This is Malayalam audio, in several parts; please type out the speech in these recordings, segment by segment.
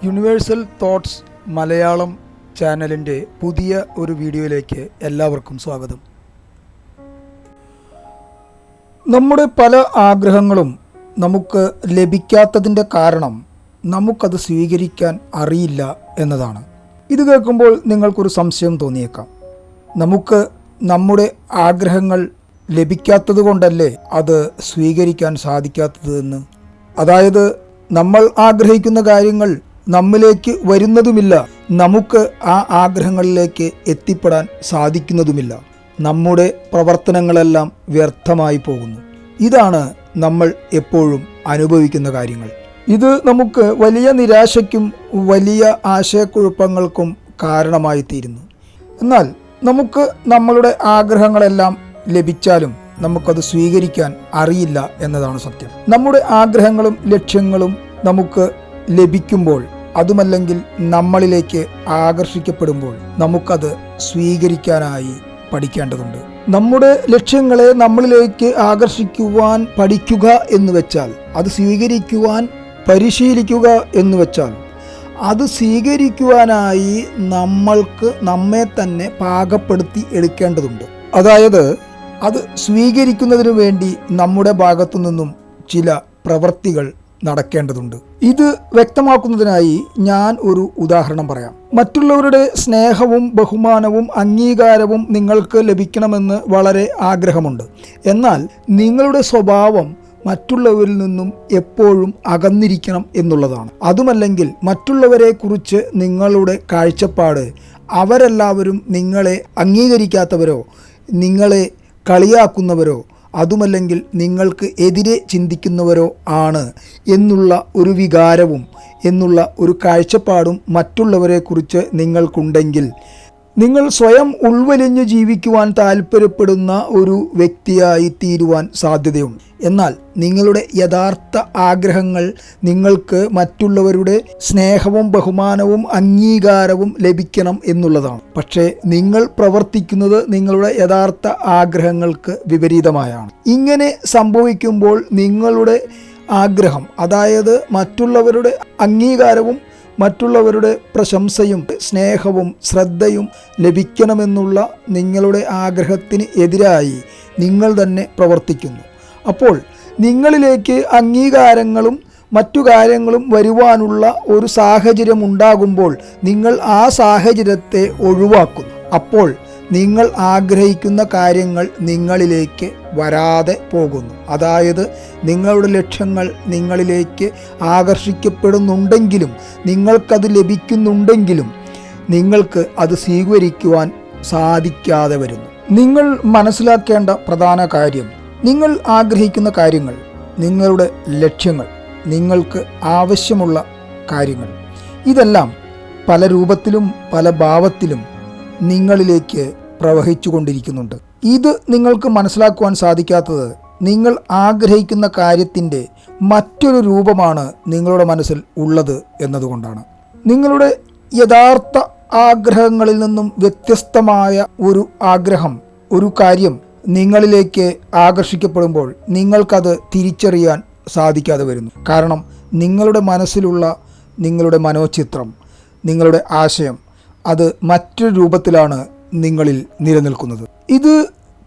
യൂണിവേഴ്സൽ തോട്ട്സ് മലയാളം ചാനലിൻ്റെ പുതിയ ഒരു വീഡിയോയിലേക്ക് എല്ലാവർക്കും സ്വാഗതം. നമ്മുടെ പല ആഗ്രഹങ്ങളും നമുക്ക് ലഭിക്കാത്തതിൻ്റെ കാരണം നമുക്കത് സ്വീകരിക്കാൻ അറിയില്ല എന്നതാണ്. ഇത് കേൾക്കുമ്പോൾ നിങ്ങൾക്കൊരു സംശയം തോന്നിയേക്കാം. നമുക്ക് നമ്മുടെ ആഗ്രഹങ്ങൾ ലഭിക്കാത്തത് കൊണ്ടല്ലേ അത് സ്വീകരിക്കാൻ സാധിക്കാത്തത് എന്ന്. അതായത് നമ്മൾ ആഗ്രഹിക്കുന്ന കാര്യങ്ങൾ നമ്മിലേക്ക് വരുന്നതുമില്ല, നമുക്ക് ആ ആഗ്രഹങ്ങളിലേക്ക് എത്തിപ്പെടാൻ സാധിക്കുന്നതുമില്ല. നമ്മുടെ പ്രവർത്തനങ്ങളെല്ലാം വ്യർത്ഥമായി പോകുന്നു. ഇതാണ് നമ്മൾ എപ്പോഴും അനുഭവിക്കുന്ന കാര്യങ്ങൾ. ഇത് നമുക്ക് വലിയ നിരാശയ്ക്കും വലിയ ആശയക്കുഴപ്പങ്ങൾക്കും കാരണമായി തീരുന്നു. എന്നാൽ നമുക്ക് നമ്മളുടെ ആഗ്രഹങ്ങളെല്ലാം ലഭിച്ചാലും നമുക്കത് സ്വീകരിക്കാൻ അറിയില്ല എന്നതാണ് സത്യം. നമ്മുടെ ആഗ്രഹങ്ങളും ലക്ഷ്യങ്ങളും നമുക്ക് ലഭിക്കുമ്പോൾ, അതുമല്ലെങ്കിൽ നമ്മളിലേക്ക് ആകർഷിക്കപ്പെടുമ്പോൾ നമുക്കത് സ്വീകരിക്കാനായി പഠിക്കേണ്ടതുണ്ട്. നമ്മുടെ ലക്ഷ്യങ്ങളെ നമ്മളിലേക്ക് ആകർഷിക്കുവാൻ പഠിക്കുക എന്ന് വെച്ചാൽ, അത് സ്വീകരിക്കുവാൻ പരിശീലിക്കുക എന്ന് വെച്ചാൽ, അത് സ്വീകരിക്കുവാനായി നമ്മെ തന്നെ പാകപ്പെടുത്തി എടുക്കേണ്ടതുണ്ട്. അതായത് അത് സ്വീകരിക്കുന്നതിനു വേണ്ടി നമ്മുടെ ഭാഗത്തു നിന്നും ചില പ്രവൃത്തികൾ നടക്കേണ്ടതുണ്ട്. ഇത് വ്യക്തമാക്കുന്നതിനായി ഞാൻ ഒരു ഉദാഹരണം പറയാം. മറ്റുള്ളവരുടെ സ്നേഹവും ബഹുമാനവും അംഗീകാരവും നിങ്ങൾക്ക് ലഭിക്കണമെന്ന് വളരെ ആഗ്രഹമുണ്ട്. എന്നാൽ നിങ്ങളുടെ സ്വഭാവം മറ്റുള്ളവരിൽ നിന്നും എപ്പോഴും അകന്നിരിക്കണം എന്നുള്ളതാണ്. അതുമല്ലെങ്കിൽ മറ്റുള്ളവരെ കുറിച്ച് നിങ്ങളുടെ കാഴ്ചപ്പാട് അവരെല്ലാവരും നിങ്ങളെ അംഗീകരിക്കാത്തവരോ നിങ്ങളെ കളിയാക്കുന്നവരോ അതുമല്ലെങ്കിൽ നിങ്ങൾക്ക് എതിരെ ചിന്തിക്കുന്നവരോ ആണ് എന്നുള്ള ഒരു വികാരവും എന്നുള്ള ഒരു കാഴ്ചപ്പാടും മറ്റുള്ളവരെക്കുറിച്ച് നിങ്ങൾക്കുണ്ടെങ്കിൽ നിങ്ങൾ സ്വയം ഉൾവലിഞ്ഞ് ജീവിക്കുവാൻ താല്പര്യപ്പെടുന്ന ഒരു വ്യക്തിയായി തീരുവാൻ സാധ്യതയുണ്ട്. എന്നാൽ നിങ്ങളുടെ യഥാർത്ഥ ആഗ്രഹങ്ങൾ നിങ്ങൾക്ക് മറ്റുള്ളവരുടെ സ്നേഹവും ബഹുമാനവും അംഗീകാരവും ലഭിക്കണം എന്നുള്ളതാണ്. പക്ഷേ നിങ്ങൾ പ്രവർത്തിക്കുന്നത് നിങ്ങളുടെ യഥാർത്ഥ ആഗ്രഹങ്ങൾക്ക് വിപരീതമായാണ്. ഇങ്ങനെ സംഭവിക്കുമ്പോൾ നിങ്ങളുടെ ആഗ്രഹം, അതായത് മറ്റുള്ളവരുടെ അംഗീകാരവും മറ്റുള്ളവരുടെ പ്രശംസയും സ്നേഹവും ശ്രദ്ധയും ലഭിക്കണമെന്നുള്ള നിങ്ങളുടെ ആഗ്രഹത്തിന് എതിരായി നിങ്ങൾ തന്നെ പ്രവർത്തിക്കുന്നു. അപ്പോൾ നിങ്ങളിലേക്ക് അംഗീകാരങ്ങളും മറ്റു കാര്യങ്ങളും വരുവാനുള്ള ഒരു സാഹചര്യം ഉണ്ടാകുമ്പോൾ നിങ്ങൾ ആ സാഹചര്യത്തെ ഒഴിവാക്കുന്നു. അപ്പോൾ നിങ്ങൾ ആഗ്രഹിക്കുന്ന കാര്യങ്ങൾ നിങ്ങളിലേക്ക് വരാതെ പോകുന്നു. അതായത് നിങ്ങളുടെ ലക്ഷ്യങ്ങൾ നിങ്ങളിലേക്ക് ആകർഷിക്കപ്പെടുന്നുണ്ടെങ്കിലും നിങ്ങൾക്കത് ലഭിക്കുന്നുണ്ടെങ്കിലും നിങ്ങൾക്ക് അത് സ്വീകരിക്കുവാൻ സാധിക്കാതെ വരുന്നു. നിങ്ങൾ മനസ്സിലാക്കേണ്ട പ്രധാന കാര്യം, നിങ്ങൾ ആഗ്രഹിക്കുന്ന കാര്യങ്ങൾ, നിങ്ങളുടെ ലക്ഷ്യങ്ങൾ, നിങ്ങൾക്ക് ആവശ്യമുള്ള കാര്യങ്ങൾ, ഇതെല്ലാം പല രൂപത്തിലും പല ഭാവത്തിലും നിങ്ങളിലേക്ക് പ്രവഹിച്ചു കൊണ്ടിരിക്കുന്നുണ്ട്. ഇത് നിങ്ങൾക്ക് മനസ്സിലാക്കുവാൻ സാധിക്കാത്തത് നിങ്ങൾ ആഗ്രഹിക്കുന്ന കാര്യത്തിൻ്റെ മറ്റൊരു രൂപമാണ് നിങ്ങളുടെ മനസ്സിൽ ഉള്ളത് എന്നതുകൊണ്ടാണ്. നിങ്ങളുടെ യഥാർത്ഥ ആഗ്രഹങ്ങളിൽ നിന്നും വ്യത്യസ്തമായ ഒരു ആഗ്രഹം, ഒരു കാര്യം നിങ്ങളിലേക്ക് ആകർഷിക്കപ്പെടുമ്പോൾ നിങ്ങൾക്കത് തിരിച്ചറിയാൻ സാധിക്കാതെ വരുന്നു. കാരണം നിങ്ങളുടെ മനസ്സിലുള്ള നിങ്ങളുടെ മനോചിത്രം, നിങ്ങളുടെ ആശയം, അത് മറ്റൊരു രൂപത്തിലാണ് നിങ്ങളിൽ നിലനിൽക്കുന്നത്. ഇത്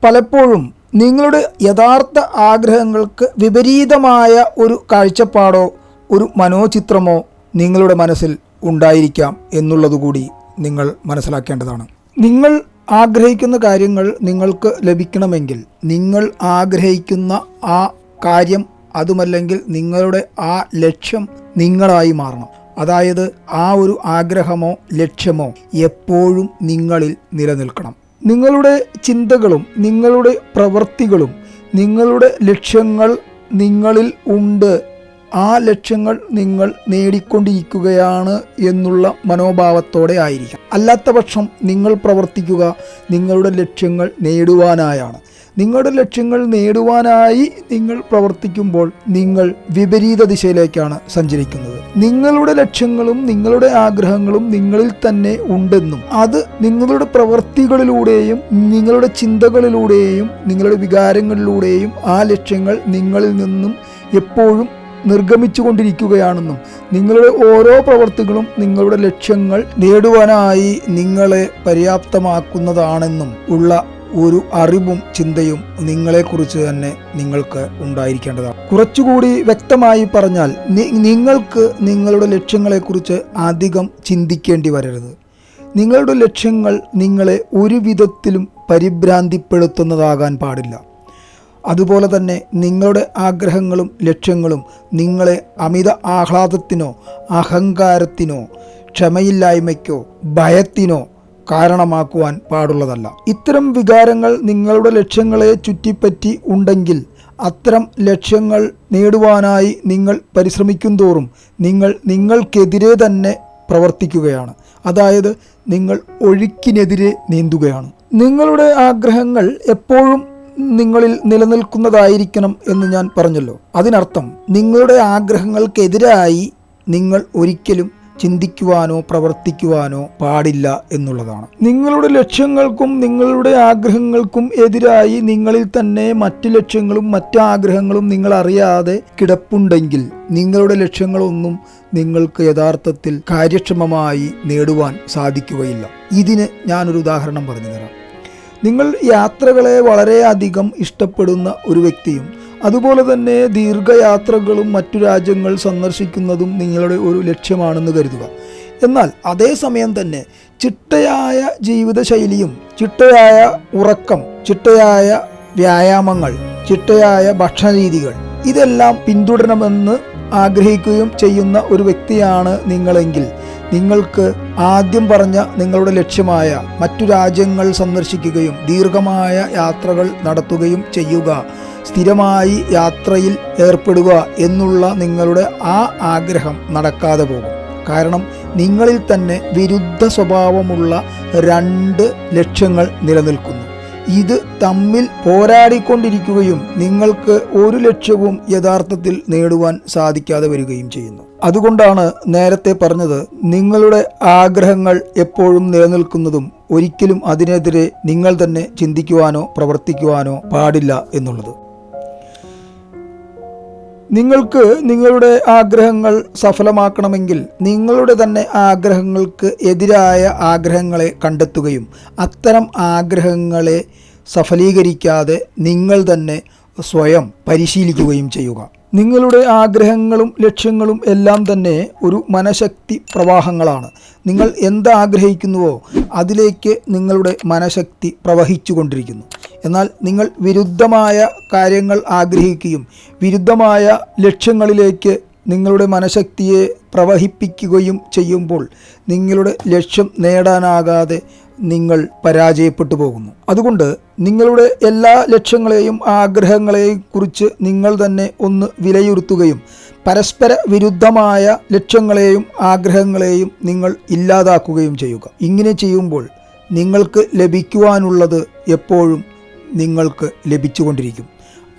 പലപ്പോഴും നിങ്ങളുടെ യഥാർത്ഥ ആഗ്രഹങ്ങൾക്ക് വിപരീതമായ ഒരു കാഴ്ചപ്പാടോ ഒരു മനോചിത്രമോ നിങ്ങളുടെ മനസ്സിൽ ഉണ്ടായിരിക്കാം എന്നുള്ളതുകൂടി നിങ്ങൾ മനസ്സിലാക്കേണ്ടതാണ്. നിങ്ങൾ ആഗ്രഹിക്കുന്ന കാര്യങ്ങൾ നിങ്ങൾക്ക് ലഭിക്കണമെങ്കിൽ നിങ്ങൾ ആഗ്രഹിക്കുന്ന ആ കാര്യം, അതുമല്ലെങ്കിൽ നിങ്ങളുടെ ആ ലക്ഷ്യം നിങ്ങളായി മാറണം. അതായത് ആ ഒരു ആഗ്രഹമോ ലക്ഷ്യമോ എപ്പോഴും നിങ്ങളിൽ നിലനിൽക്കണം. നിങ്ങളുടെ ചിന്തകളും നിങ്ങളുടെ പ്രവൃത്തികളും നിങ്ങളുടെ ലക്ഷ്യങ്ങൾ നിങ്ങളിൽ ഉണ്ട്, ആ ലക്ഷ്യങ്ങൾ നിങ്ങൾ നേടിക്കൊണ്ടിരിക്കുകയാണ് എന്നുള്ള മനോഭാവത്തോടെ ആയിരിക്കാം. അല്ലാത്ത പക്ഷം നിങ്ങൾ പ്രവർത്തിക്കുക നിങ്ങളുടെ ലക്ഷ്യങ്ങൾ നേടുവാനായാണ്. നിങ്ങളുടെ ലക്ഷ്യങ്ങൾ നേടുവാനായി നിങ്ങൾ പ്രവർത്തിക്കുമ്പോൾ നിങ്ങൾ വിപരീത ദിശയിലേക്കാണ് സഞ്ചരിക്കുന്നത്. നിങ്ങളുടെ ലക്ഷ്യങ്ങളും നിങ്ങളുടെ ആഗ്രഹങ്ങളും നിങ്ങളിൽ തന്നെ ഉണ്ടെന്നും അത് നിങ്ങളുടെ പ്രവൃത്തികളിലൂടെയും നിങ്ങളുടെ ചിന്തകളിലൂടെയും നിങ്ങളുടെ വികാരങ്ങളിലൂടെയും ആ ലക്ഷ്യങ്ങൾ നിങ്ങളിൽ നിന്നും എപ്പോഴും നിർഗമിച്ചു കൊണ്ടിരിക്കുകയാണെന്നും നിങ്ങളുടെ ഓരോ പ്രവർത്തികളും നിങ്ങളുടെ ലക്ഷ്യങ്ങൾ നേടുവാനായി നിങ്ങളെ പര്യാപ്തമാക്കുന്നതാണെന്നും ഉള്ള ഒരു അറിവും ചിന്തയും നിങ്ങളെക്കുറിച്ച് തന്നെ നിങ്ങൾക്ക് ഉണ്ടായിരിക്കേണ്ടതാണ്. കുറച്ചുകൂടി വ്യക്തമായി പറഞ്ഞാൽ നിങ്ങൾക്ക് നിങ്ങളുടെ ലക്ഷ്യങ്ങളെക്കുറിച്ച് അധികം ചിന്തിക്കേണ്ടി വരരുത്. നിങ്ങളുടെ ലക്ഷ്യങ്ങൾ നിങ്ങളെ ഒരു വിധത്തിലും പരിഭ്രാന്തിപ്പെടുത്തുന്നതാകാൻ പാടില്ല. അതുപോലെ തന്നെ നിങ്ങളുടെ ആഗ്രഹങ്ങളും ലക്ഷ്യങ്ങളും നിങ്ങളെ അമിത ആഹ്ലാദത്തിനോ അഹങ്കാരത്തിനോ ക്ഷമയില്ലായ്മയ്ക്കോ ഭയത്തിനോ കാരണമാക്കുവാൻ പാടുള്ളതല്ല. ഇത്തരം വികാരങ്ങൾ നിങ്ങളുടെ ലക്ഷ്യങ്ങളെ ചുറ്റിപ്പറ്റി ഉണ്ടെങ്കിൽ അത്തരം ലക്ഷ്യങ്ങൾ നേടുവാനായി നിങ്ങൾ പരിശ്രമിക്കും തോറും നിങ്ങൾക്കെതിരെ തന്നെ പ്രവർത്തിക്കുകയാണ്. അതായത് നിങ്ങൾ ഒഴുക്കിനെതിരെ നീന്തുകയാണ്. നിങ്ങളുടെ ആഗ്രഹങ്ങൾ എപ്പോഴും നിങ്ങളിൽ നിലനിൽക്കുന്നതായിരിക്കണം എന്ന് ഞാൻ പറഞ്ഞല്ലോ. അതിനർത്ഥം നിങ്ങളുടെ ആഗ്രഹങ്ങൾക്കെതിരായി നിങ്ങൾ ഒരിക്കലും ചിന്തിക്കുവാനോ പ്രവർത്തിക്കുവാനോ പാടില്ല എന്നുള്ളതാണ്. നിങ്ങളുടെ ലക്ഷ്യങ്ങൾക്കും നിങ്ങളുടെ ആഗ്രഹങ്ങൾക്കും എതിരായി നിങ്ങളിൽ തന്നെ മറ്റ് ലക്ഷ്യങ്ങളും മറ്റ് ആഗ്രഹങ്ങളും നിങ്ങൾ അറിയാതെ കിടപ്പുണ്ടെങ്കിൽ നിങ്ങളുടെ ലക്ഷ്യങ്ങളൊന്നും നിങ്ങൾക്ക് യഥാർത്ഥത്തിൽ കാര്യക്ഷമമായി നേടുവാൻ സാധിക്കുകയില്ല. ഇതിന് ഞാനൊരു ഉദാഹരണം പറഞ്ഞു തരാം. നിങ്ങൾ യാത്രകളെ വളരെയധികം ഇഷ്ടപ്പെടുന്ന ഒരു വ്യക്തിയും അതുപോലെ തന്നെ ദീർഘയാത്രകളും മറ്റു രാജ്യങ്ങൾ സന്ദർശിക്കുന്നതും നിങ്ങളുടെ ഒരു ലക്ഷ്യമാണെന്ന് കരുതുക. എന്നാൽ അതേസമയം തന്നെ ചിട്ടയായ ജീവിതശൈലിയും ചിട്ടയായ ഉറക്കം, ചിട്ടയായ വ്യായാമങ്ങൾ, ചിട്ടയായ ഭക്ഷണരീതികൾ ഇതെല്ലാം പിന്തുടരണമെന്ന് ആഗ്രഹിക്കുകയും ചെയ്യുന്ന ഒരു വ്യക്തിയാണ് നിങ്ങളെങ്കിൽ നിങ്ങൾക്ക് ആദ്യം പറഞ്ഞ നിങ്ങളുടെ ലക്ഷ്യമായ മറ്റു രാജ്യങ്ങൾ സന്ദർശിക്കുകയും ദീർഘമായ യാത്രകൾ നടത്തുകയും ചെയ്യുക, സ്ഥിരമായി യാത്രയിൽ ഏർപ്പെടുക എന്നുള്ള നിങ്ങളുടെ ആ ആഗ്രഹം നടക്കാതെ പോകും. കാരണം നിങ്ങളിൽ തന്നെ വിരുദ്ധ സ്വഭാവമുള്ള രണ്ട് ലക്ഷ്യങ്ങൾ നിലനിൽക്കുന്നു. ഇത് തമ്മിൽ പോരാടിക്കൊണ്ടിരിക്കുകയും നിങ്ങൾക്ക് ഒരു ലക്ഷ്യവും യഥാർത്ഥത്തിൽ നേടുവാൻ സാധിക്കാതെ വരികയും ചെയ്യുന്നു. അതുകൊണ്ടാണ് നേരത്തെ പറഞ്ഞത്, നിങ്ങളുടെ ആഗ്രഹങ്ങൾ എപ്പോഴും നിലനിൽക്കുന്നതും ഒരിക്കലും അതിനെതിരെ നിങ്ങൾ തന്നെ ചിന്തിക്കുവാനോ പ്രവർത്തിക്കുവാനോ പാടില്ല എന്നുള്ളത്. നിങ്ങൾക്ക് നിങ്ങളുടെ ആഗ്രഹങ്ങൾ സഫലമാക്കണമെങ്കിൽ നിങ്ങളുടെ തന്നെ ആഗ്രഹങ്ങൾക്ക് എതിരായ ആഗ്രഹങ്ങളെ കണ്ടെത്തുകയും അത്തരം ആഗ്രഹങ്ങളെ സഫലീകരിക്കാതെ നിങ്ങൾ തന്നെ സ്വയം പരിശീലിക്കുകയും ചെയ്യുക. നിങ്ങളുടെ ആഗ്രഹങ്ങളും ലക്ഷ്യങ്ങളും എല്ലാം തന്നെ ഒരു മനഃശക്തി പ്രവാഹങ്ങളാണ്. നിങ്ങൾ എന്താഗ്രഹിക്കുന്നുവോ അതിലേക്ക് നിങ്ങളുടെ മനഃശക്തി പ്രവഹിച്ചു കൊണ്ടിരിക്കുന്നു. എന്നാൽ നിങ്ങൾ വിരുദ്ധമായ കാര്യങ്ങൾ ആഗ്രഹിക്കുകയും വിരുദ്ധമായ ലക്ഷ്യങ്ങളിലേക്ക് നിങ്ങളുടെ മനഃശക്തിയെ പ്രവഹിപ്പിക്കുകയും ചെയ്യുമ്പോൾ നിങ്ങളുടെ ലക്ഷ്യം നേടാനാകാതെ നിങ്ങൾ പരാജയപ്പെട്ടു പോകുന്നു. അതുകൊണ്ട് നിങ്ങളുടെ എല്ലാ ലക്ഷ്യങ്ങളെയും ആഗ്രഹങ്ങളെയും കുറിച്ച് നിങ്ങൾ തന്നെ ഒന്ന് വിലയിരുത്തുകയും പരസ്പര വിരുദ്ധമായ ലക്ഷ്യങ്ങളെയും ആഗ്രഹങ്ങളെയും നിങ്ങൾ ഇല്ലാതാക്കുകയും ചെയ്യുക. ഇങ്ങനെ ചെയ്യുമ്പോൾ നിങ്ങൾക്ക് ലഭിക്കുവാനുള്ളത് എപ്പോഴും നിങ്ങൾക്ക് ലഭിച്ചുകൊണ്ടിരിക്കും.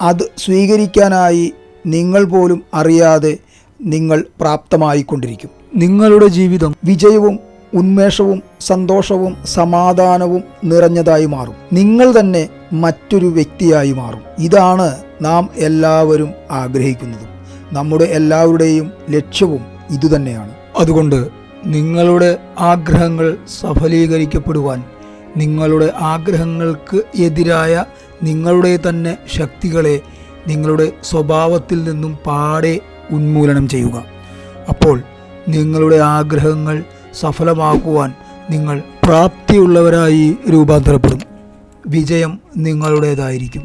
അത് സ്വീകരിക്കാനായി നിങ്ങൾ പോലും അറിയാതെ നിങ്ങൾ പ്രാപ്തമായിക്കൊണ്ടിരിക്കും. നിങ്ങളുടെ ജീവിതം വിജയവും ഉന്മേഷവും സന്തോഷവും സമാധാനവും നിറഞ്ഞതായി മാറും. നിങ്ങൾ തന്നെ മറ്റൊരു വ്യക്തിയായി മാറും. ഇതാണ് നാം എല്ലാവരും ആഗ്രഹിക്കുന്നതും നമ്മുടെ എല്ലാവരുടെയും ലക്ഷ്യവും ഇതുതന്നെയാണ്. അതുകൊണ്ട് നിങ്ങളുടെ ആഗ്രഹങ്ങൾ സഫലീകരിക്കപ്പെടുവാൻ നിങ്ങളുടെ ആഗ്രഹങ്ങൾക്ക് എതിരായ നിങ്ങളുടെ തന്നെ ശക്തികളെ നിങ്ങളുടെ സ്വഭാവത്തിൽ നിന്നും പാടെ ഉന്മൂലനം ചെയ്യുക. അപ്പോൾ നിങ്ങളുടെ ആഗ്രഹങ്ങൾ സഫലമാക്കുവാൻ നിങ്ങൾ പ്രാപ്തിയുള്ളവരായി രൂപാന്തരപ്പെടും. വിജയം നിങ്ങളുടേതായിരിക്കും.